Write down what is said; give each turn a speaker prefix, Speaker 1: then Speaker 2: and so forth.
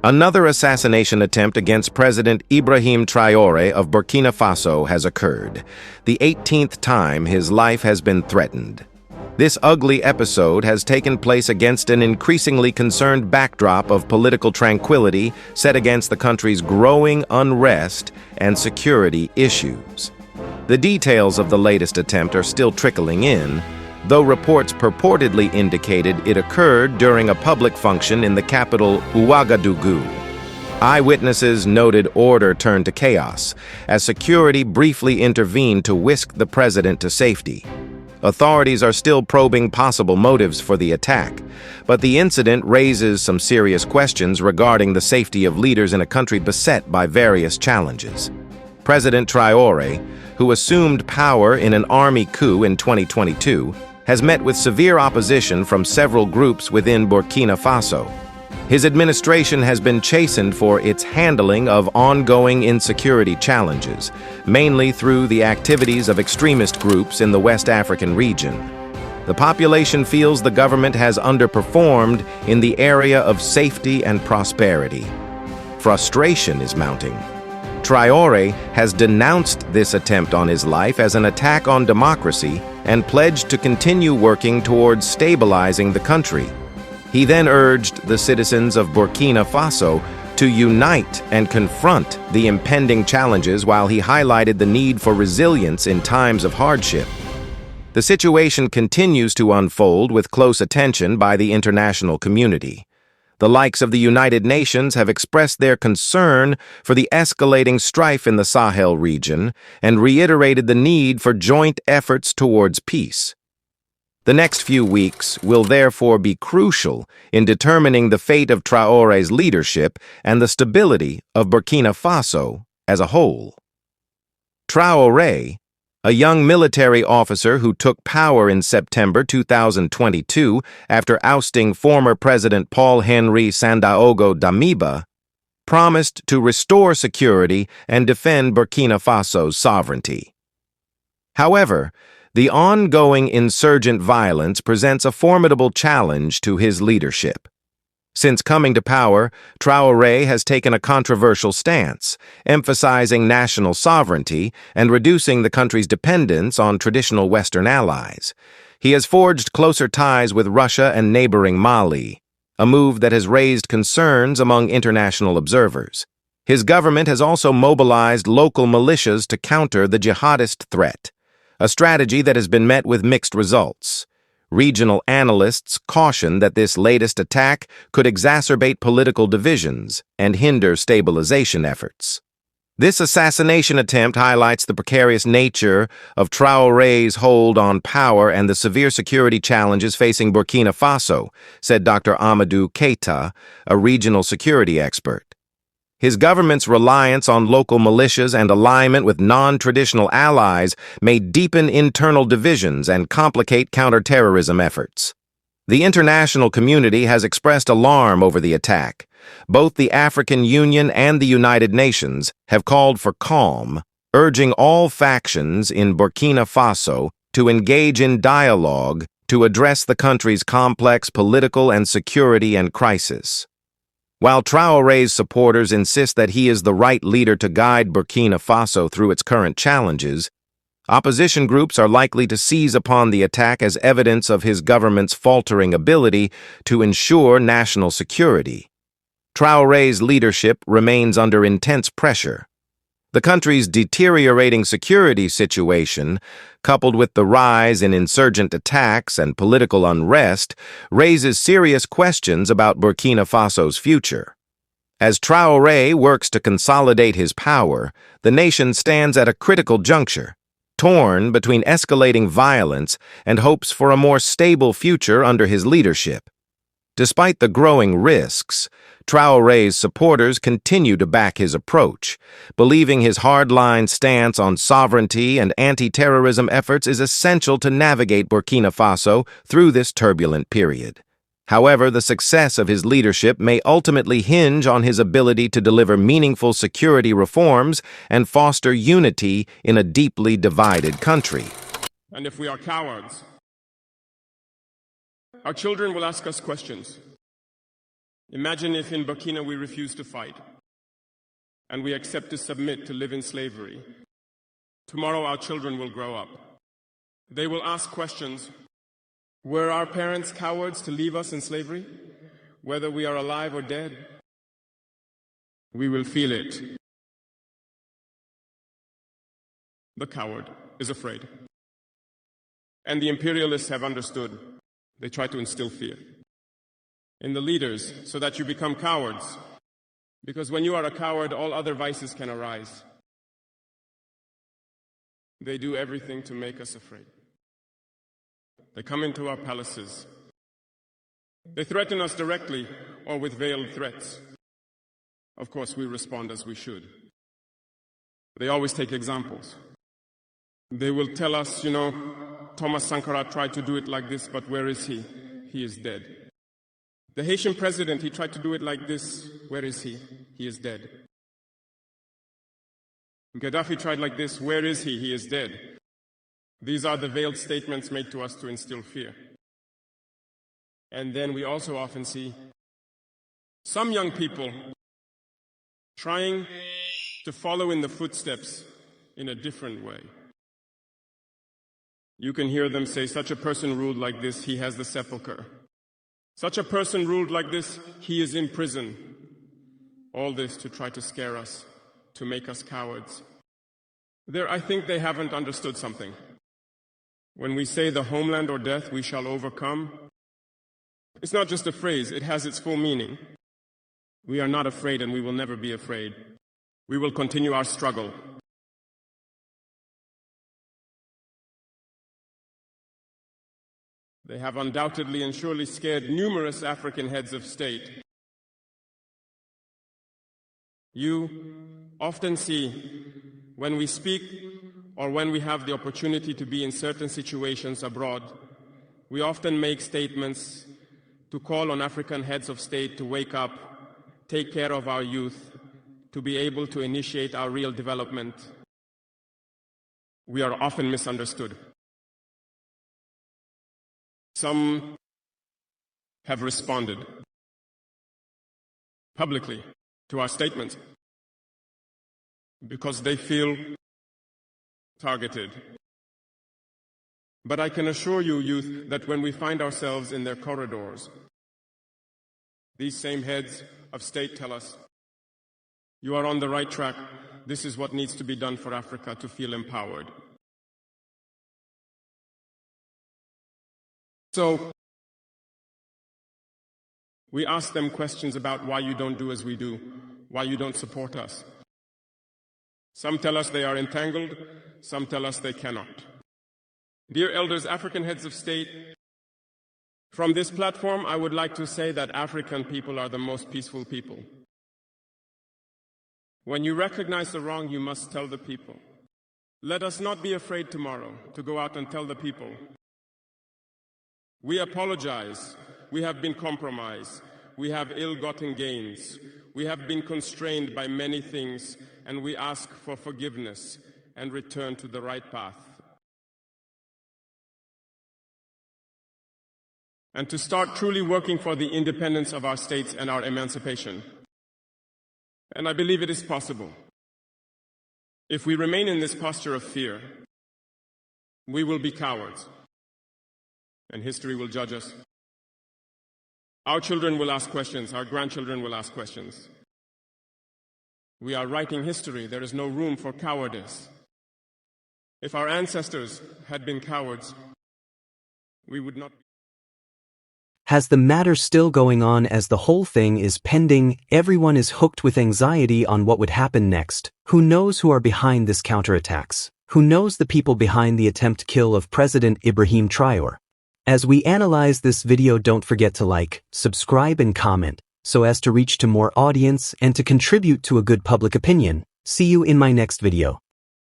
Speaker 1: Another assassination attempt against President Ibrahim Traore of Burkina Faso has occurred, the 18th time his life has been threatened. This ugly episode has taken place against an increasingly concerned backdrop of political tranquility set against the country's growing unrest and security issues. The details of the latest attempt are still trickling in, though reports purportedly indicated it occurred during a public function in the capital Ouagadougou. Eyewitnesses noted order turned to chaos, as security briefly intervened to whisk the president to safety. Authorities are still probing possible motives for the attack, but the incident raises some serious questions regarding the safety of leaders in a country beset by various challenges. President Traore, who assumed power in an army coup in 2022, has met with severe opposition from several groups within Burkina Faso. His administration has been chastened for its handling of ongoing insecurity challenges, mainly through the activities of extremist groups in the West African region. The population feels the government has underperformed in the area of safety and prosperity. Frustration is mounting. Traore has denounced this attempt on his life as an attack on democracy and pledged to continue working towards stabilizing the country. He then urged the citizens of Burkina Faso to unite and confront the impending challenges while he highlighted the need for resilience in times of hardship. The situation continues to unfold with close attention by the international community. The likes of the United Nations have expressed their concern for the escalating strife in the Sahel region and reiterated the need for joint efforts towards peace. The next few weeks will therefore be crucial in determining the fate of Traore's leadership and the stability of Burkina Faso as a whole. Traore, a young military officer who took power in September 2022 after ousting former President Paul-Henri Sandaogo Damiba, promised to restore security and defend Burkina Faso's sovereignty. However, the ongoing insurgent violence presents a formidable challenge to his leadership. Since coming to power, Traore has taken a controversial stance, emphasizing national sovereignty and reducing the country's dependence on traditional Western allies. He has forged closer ties with Russia and neighboring Mali, a move that has raised concerns among international observers. His government has also mobilized local militias to counter the jihadist threat, a strategy that has been met with mixed results. Regional analysts caution that this latest attack could exacerbate political divisions and hinder stabilization efforts. This assassination attempt highlights the precarious nature of Traore's hold on power and the severe security challenges facing Burkina Faso, said Dr. Amadou Keita, a regional security expert. His government's reliance on local militias and alignment with non-traditional allies may deepen internal divisions and complicate counterterrorism efforts. The international community has expressed alarm over the attack. Both the African Union and the United Nations have called for calm, urging all factions in Burkina Faso to engage in dialogue to address the country's complex political and security and crisis. While Traore's supporters insist that he is the right leader to guide Burkina Faso through its current challenges, opposition groups are likely to seize upon the attack as evidence of his government's faltering ability to ensure national security. Traore's leadership remains under intense pressure. The country's deteriorating security situation, coupled with the rise in insurgent attacks and political unrest, raises serious questions about Burkina Faso's future. As Traore works to consolidate his power, the nation stands at a critical juncture, torn between escalating violence and hopes for a more stable future under his leadership. Despite the growing risks, Traore's supporters continue to back his approach, believing his hardline stance on sovereignty and anti-terrorism efforts is essential to navigate Burkina Faso through this turbulent period. However, the success of his leadership may ultimately hinge on his ability to deliver meaningful security reforms and foster unity in a deeply divided country.
Speaker 2: And if we are cowards, our children will ask us questions. Imagine if in Burkina we refuse to fight and we accept to submit to live in slavery. Tomorrow our children will grow up. They will ask questions. Were our parents cowards to leave us in slavery? Whether we are alive or dead, we will feel it. The coward is afraid. And the imperialists have understood. They try to instill fear in the leaders so that you become cowards. Because when you are a coward, all other vices can arise. They do everything to make us afraid. They come into our palaces. They threaten us directly or with veiled threats. Of course, we respond as we should. They always take examples. They will tell us, Thomassankara tried to do it like this, but where is he? He is dead. The Haitian president, he tried to do it like this. Where is he? He is dead. Gaddafi tried like this. Where is he? He is dead. These are the veiled statements made to us to instill fear. And then we also often see some young people trying to follow in the footsteps in a different way. You can hear them say, such a person ruled like this, he has the sepulchre. Such a person ruled like this, he is in prison. All this to try to scare us, to make us cowards. I think they haven't understood something. When we say the homeland or death, we shall overcome, it's not just a phrase, it has its full meaning. We are not afraid and we will never be afraid. We will continue our struggle. They have undoubtedly and surely scared numerous African heads of state. You often see when we speak or when we have the opportunity to be in certain situations abroad, we often make statements to call on African heads of state to wake up, take care of our youth, to be able to initiate our real development. We are often misunderstood. Some have responded publicly to our statements because they feel targeted. But I can assure you, youth, that when we find ourselves in their corridors, these same heads of state tell us, you are on the right track. This is what needs to be done for Africa to feel empowered. So, we ask them questions about why you don't do as we do, why you don't support us. Some tell us they are entangled, some tell us they cannot. Dear elders, African heads of state, from this platform, I would like to say that African people are the most peaceful people. When you recognize the wrong, you must tell the people. Let us not be afraid tomorrow to go out and tell the people. We apologize. We have been compromised. We have ill-gotten gains. We have been constrained by many things, and we ask for forgiveness and return to the right path. And to start truly working for the independence of our states and our emancipation. And I believe it is possible. If we remain in this posture of fear, we will be cowards, and history will judge us. Our children will ask questions, our grandchildren will ask questions. We are writing history. There is no room for cowardice. If our ancestors had been cowards, we would not be.
Speaker 3: Has the matter still going on as the whole thing is pending? Everyone is hooked with anxiety on what would happen next. Who knows who are behind this counterattacks? Who knows the people behind the attempt kill of President Ibrahim Traore? As we analyze this video, don't forget to like, subscribe and comment, so as to reach to more audience and to contribute to a good public opinion. See you in my next video.